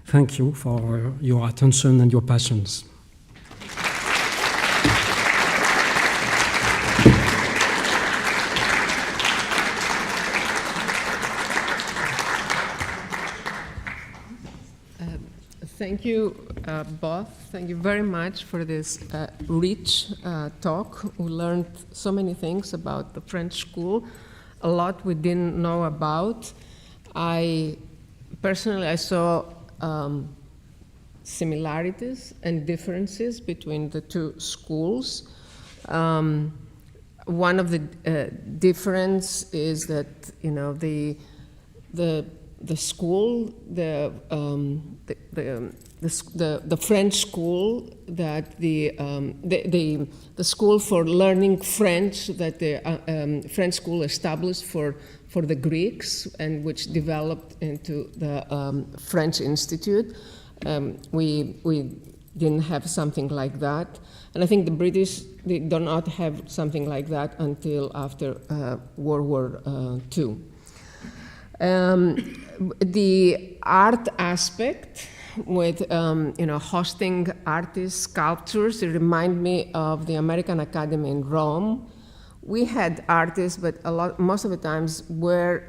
Thank you for your attention and your passions. Thank you both. Thank you very much for this rich talk. We learned so many things about the French school, a lot we didn't know about. I saw similarities and differences between the two schools. One of the difference is that the school, the French school, that the school for learning French that the French school established for the Greeks, and which developed into the French Institute. We didn't have something like that, and I think the British do not have something like that until after World War II. The art aspect, with hosting artists, sculptures, it remind me of the American Academy in Rome. We had artists, but most of the times were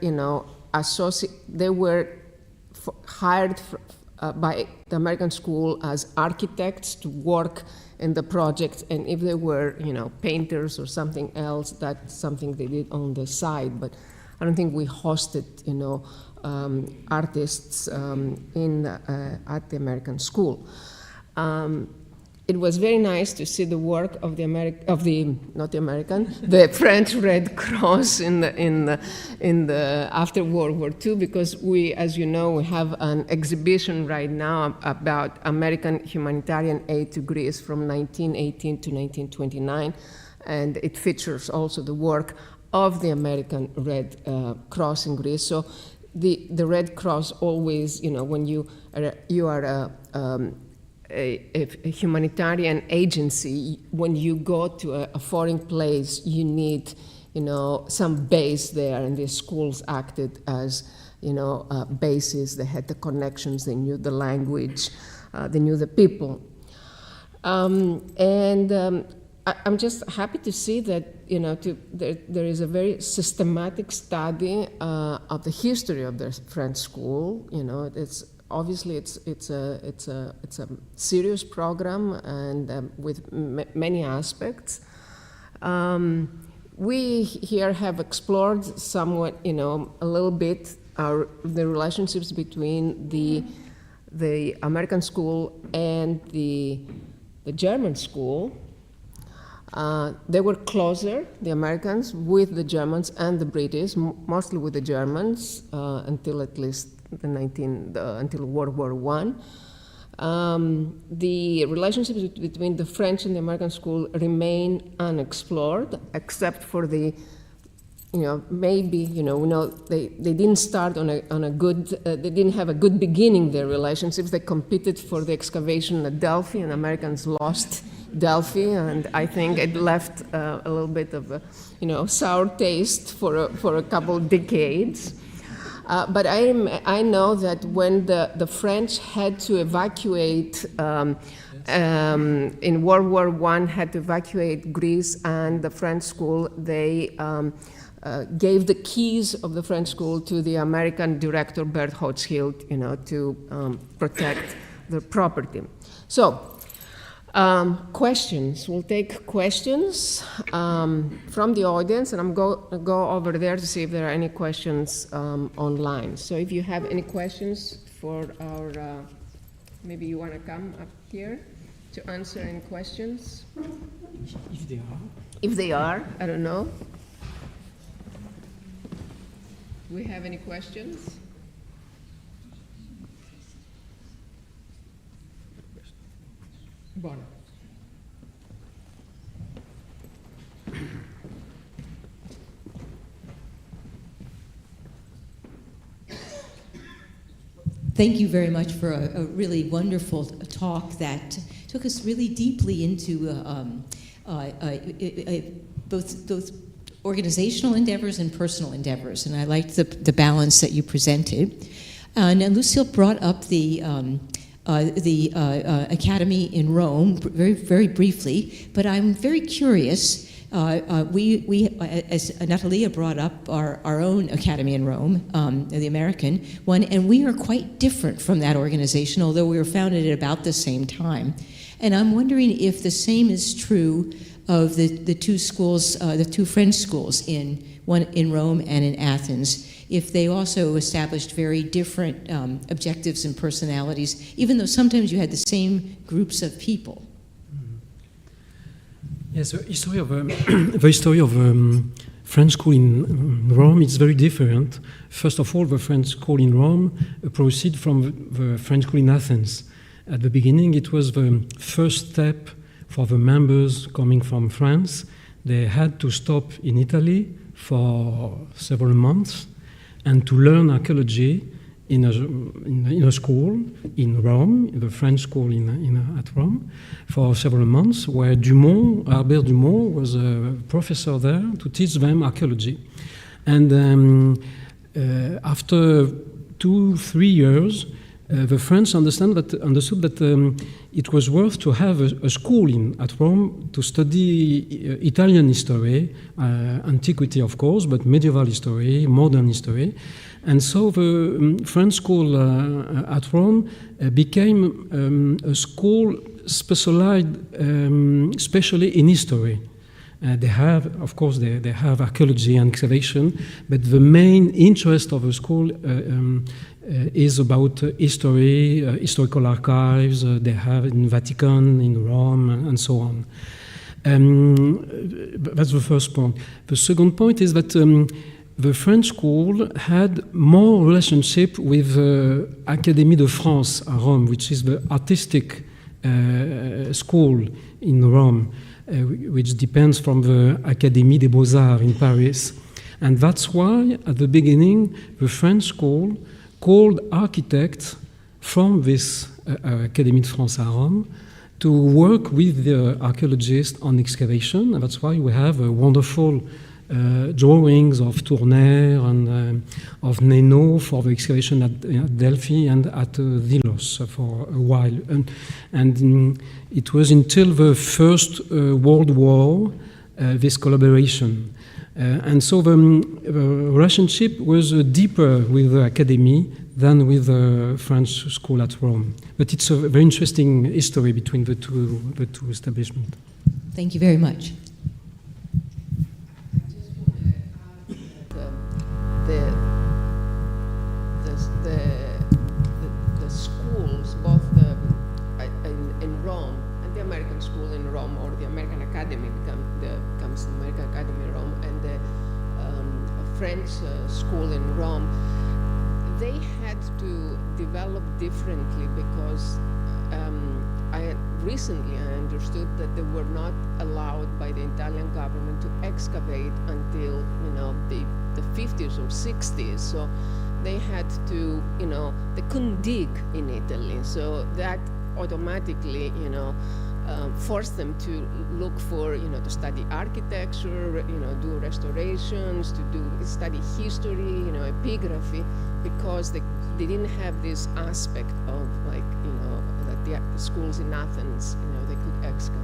they were hired by the American school as architects to work in the project, and if they were painters or something else, that's something they did on the side. But I don't think we hosted, artists at the American school. it was very nice to see the work of the the French Red Cross after World War II, because we, as you know, we have an exhibition right now about American humanitarian aid to Greece from 1918 to 1929, and it features also the work of the American Red Cross in Greece. So the Red Cross always, when you are a humanitarian agency, when you go to a foreign place, you need, some base there, and the schools acted as, bases. They had the connections, they knew the language, they knew the people. I'm just happy to see that, there is a very systematic study of the history of the French school. It's obviously it's a serious program, and with many aspects. We here have explored somewhat, a little bit the relationships between the American school and the German school. They were closer, the Americans, with the Germans and the British, mostly with the Germans, until at least until World War I. The relationships between the French and the American school remain unexplored, except for the, maybe, they didn't start on a good, they didn't have a good beginning, their relationships. They competed for the excavation at Delphi, and Americans lost Delphi, and I think it left a little bit of a, sour taste for a couple decades. But I know that when the French had to evacuate, in World War I, had to evacuate Greece and the French school, they gave the keys of the French school to the American director, Bert Hochschild, to protect their property. So, questions. We'll take questions from the audience, and I'm go over there to see if there are any questions online. So if you have any questions for our, maybe you want to come up here to answer any questions? If they are. If they are, I don't know. Do we have any questions? Buono. Thank you very much for a really wonderful talk that took us really deeply into both organizational endeavors and personal endeavors, and I liked the balance that you presented. Now, Lucile brought up the academy in Rome very, very briefly, but I'm very curious. We, as Natalia brought up, our own academy in Rome, the American one, and we are quite different from that organization, although we were founded at about the same time. And I'm wondering if the same is true of the two schools, the two French schools, one in Rome and in Athens, if they also established very different objectives and personalities, even though sometimes you had the same groups of people. Yes, the history of French school in Rome is very different. First of all, the French school in Rome proceeded from the French school in Athens. At the beginning, it was the first step for the members coming from France. They had to stop in Italy for several months and to learn archaeology in a school in Rome, the French school at Rome, for several months, where Albert Dumont was a professor there to teach them archaeology. And after 2-3 years, the French understood that it was worth to have a school at Rome to study Italian history, antiquity of course, but medieval history, modern history. And so the French school at Rome became a school specialized especially in history. They have, of course, they have archaeology and excavation, but the main interest of the school is about history, historical archives they have in Vatican, in Rome, and so on. That's the first point. The second point is that the French school had more relationship with Académie de France at Rome, which is the artistic school in Rome, which depends from the Académie des Beaux-Arts in Paris. And that's why, at the beginning, the French school called architects from this Académie de France at Rome to work with the archaeologists on excavation. And that's why we have wonderful drawings of Tournaire and of Neno for the excavation at Delphi and at Delos for a while. And it was until the First World War this collaboration. And so the relationship was deeper with the academy than with the French school at Rome. But it's a very interesting history between the two establishments. Thank you very much. The schools, both in Rome and the American school in Rome, or the American Academy becomes the American Academy in Rome, and the French school in Rome, they had to develop differently because recently I understood that they were not allowed by the Italian government to excavate until the 50s or 60s. So they had to, they couldn't dig in Italy. So that automatically, forced them to look for, to study architecture, do restorations, to study history, epigraphy, because they didn't have this aspect of that the schools in Athens, they could excavate.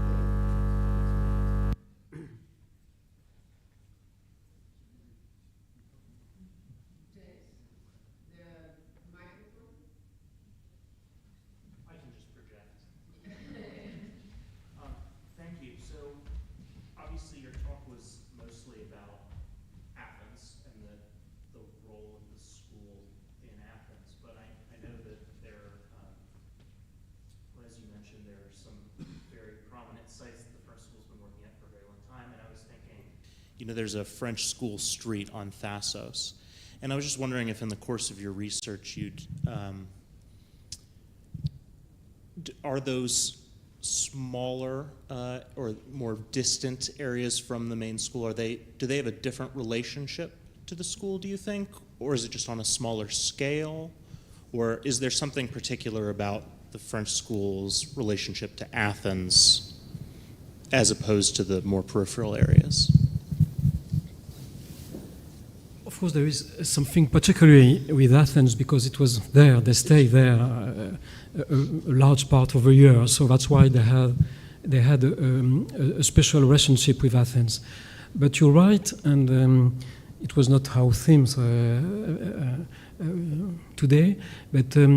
Thank you. So, obviously, your talk was mostly about Athens and the role of the school in Athens. But I know that there, as you mentioned, there are some very prominent sites that the French school's been working at for a very long time. And I was thinking, there's a French school street on Thasos. And I was just wondering if in the course of your research are those smaller or more distant areas from the main school, do they have a different relationship to the school, do you think? Or is it just on a smaller scale? Or is there something particular about the French school's relationship to Athens as opposed to the more peripheral areas? Of course, there is something particularly with Athens because it was there, they stayed there a large part of the year, so that's why they had a special relationship with Athens. But you're right, and it was not our themes today, but the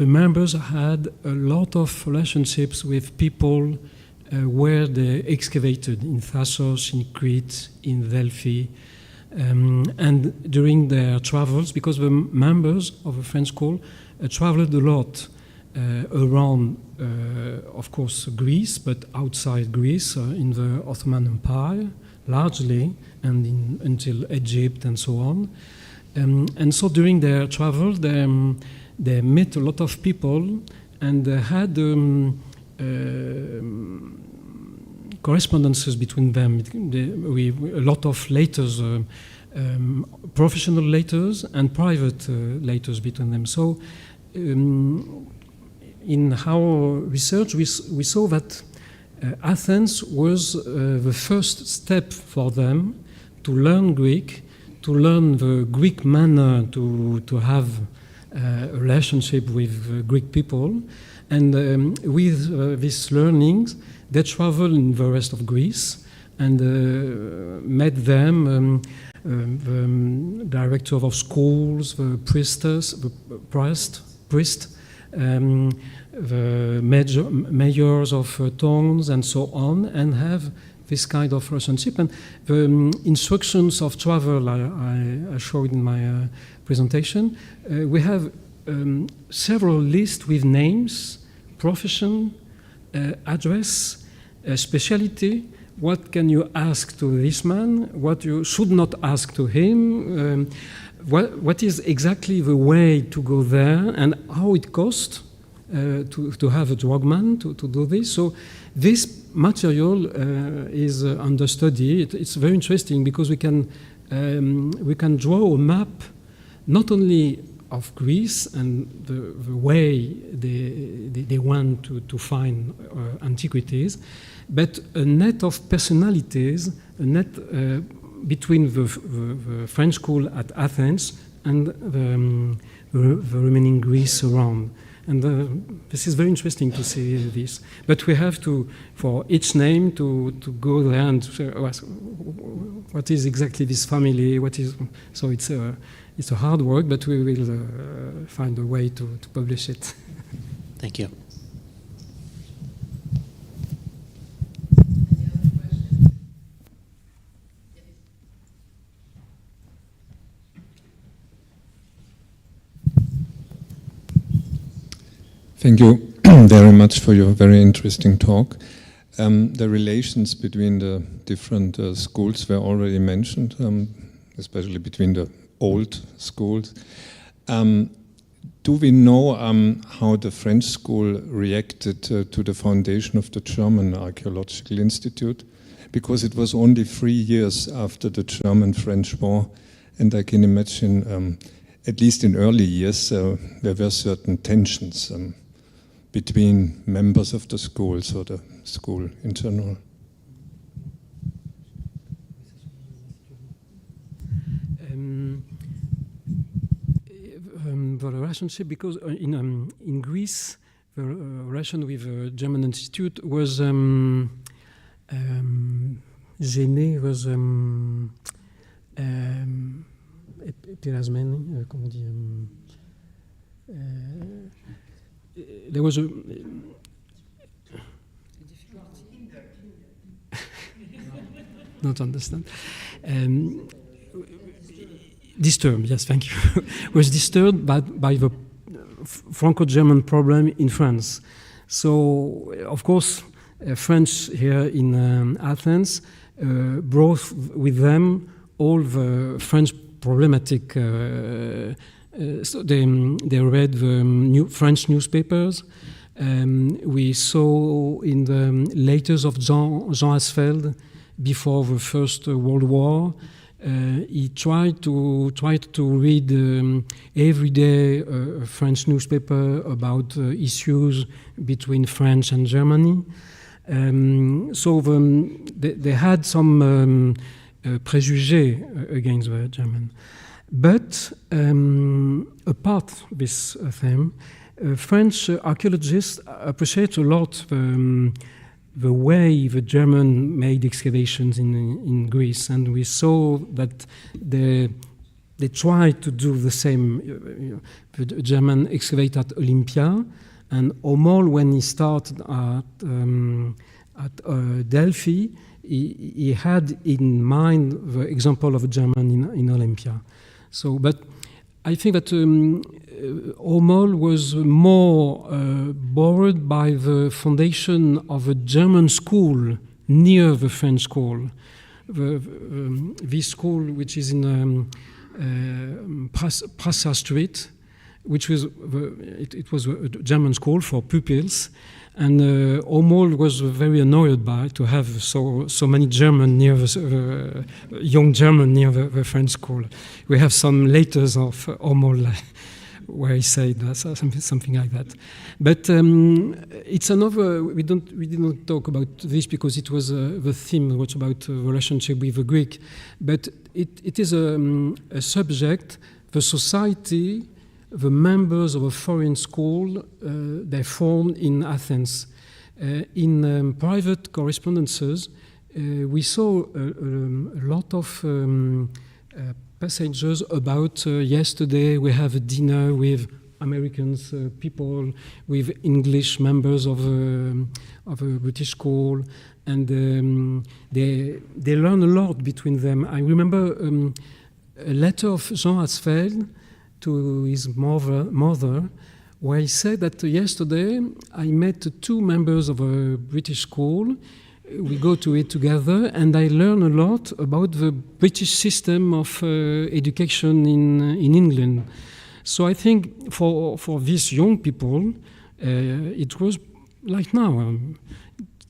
members had a lot of relationships with people where they excavated in Thasos, in Crete, in Delphi. And during their travels, because the members of the French school traveled a lot around, of course, Greece, but outside Greece, in the Ottoman Empire, largely, and until Egypt and so on. And so during their travel, they met a lot of people, and they had correspondences between them. A lot of letters, professional letters and private letters between them. So in our research, we saw that Athens was the first step for them to learn Greek, to learn the Greek manner to have a relationship with Greek people. And with these learnings, they traveled in the rest of Greece and met them, the director of schools, the priest, the mayors of towns, and so on, and have this kind of relationship. And the instructions of travel I showed in my presentation, we have several lists with names, profession, address, specialty. What can you ask to this man? What you should not ask to him? What is exactly the way to go there, and how it costs to have a drugman to do this? So this material is under study. It's very interesting because we can draw a map not only of Greece and the way they want to find antiquities, but a net of personalities, a net between the French school at Athens and the remaining Greece around. And this is very interesting to see this. But we have to, for each name, to go there and ask what is exactly this family, what is, so it's a hard work, but we will find a way to publish it. Thank you. Thank you very much for your very interesting talk. The relations between the different schools were already mentioned, especially between the old schools. Do we know how the French school reacted to the foundation of the German Archaeological Institute? Because it was only 3 years after the German-French War, and I can imagine, at least in early years, there were certain tensions between members of the schools or the school in general. The relationship, because in Greece, the relation with the German Institute was gêné, was epirasmeni, comment on dit, there was a not understand. Disturbed, yes, thank you. Was disturbed by the Franco-German problem in France. So, of course, French here in Athens brought with them all the French problematic. So they read the French newspapers. We saw in the letters of Jean Asfeld before the First World War. He tried to read every day a French newspaper about issues between France and Germany. So they had some préjugés against the German. But apart this theme, French archaeologists appreciate a lot the way the German made excavations in Greece, and we saw that they tried to do the same. The German excavate at Olympia, and Homol, when he started at Delphi, he had in mind the example of a German in Olympia. So, but I think that Homol was more bored by the foundation of a German school near the French school. This school, which is in Prasa Street, which was it was a German school for pupils, and Homol was very annoyed by to have so many German near the young German near the French school. We have some letters of Homol where he said something like that. But it's another. We did not talk about this because it was the theme was about the relationship with the Greek, but it is a subject. The society, the members of a foreign school, they formed in Athens. In private correspondences, we saw a lot of passages about yesterday we have a dinner with Americans, people with English members of a British school, and they learn a lot between them. I remember a letter of Jean Asfeld to his mother, where he said that yesterday I met 2 members of a British school. We go to it together, and I learn a lot about the British system of education in England. So I think for these young people, it was like now,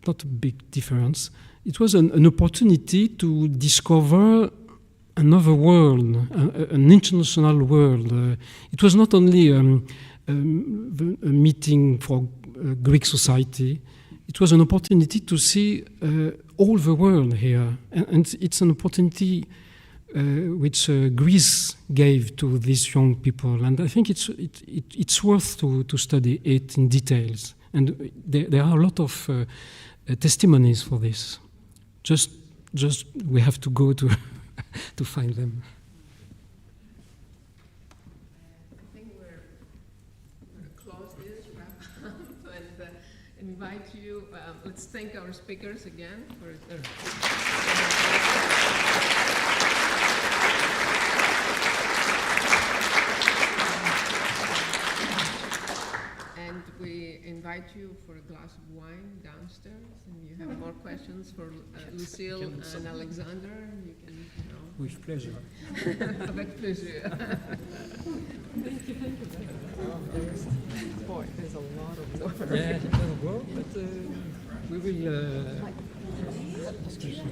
not a big difference. It was an opportunity to discover another world, an international world. It was not only a meeting for Greek society. It was an opportunity to see all the world here, and it's an opportunity which Greece gave to these young people, and I think it's worth to study it in details. And there are a lot of testimonies for this. Just we have to go to to find them. I think we're going to close this, wrap up, and invite you. Let's thank our speakers again for their. And we invite you for a glass of wine downstairs, and you have more questions for Lucile and Alexandre. You can, With pleasure. Avec plaisir. Thank you. Boy, there's a lot of work. Yeah, it doesn't work, but we will have discussion.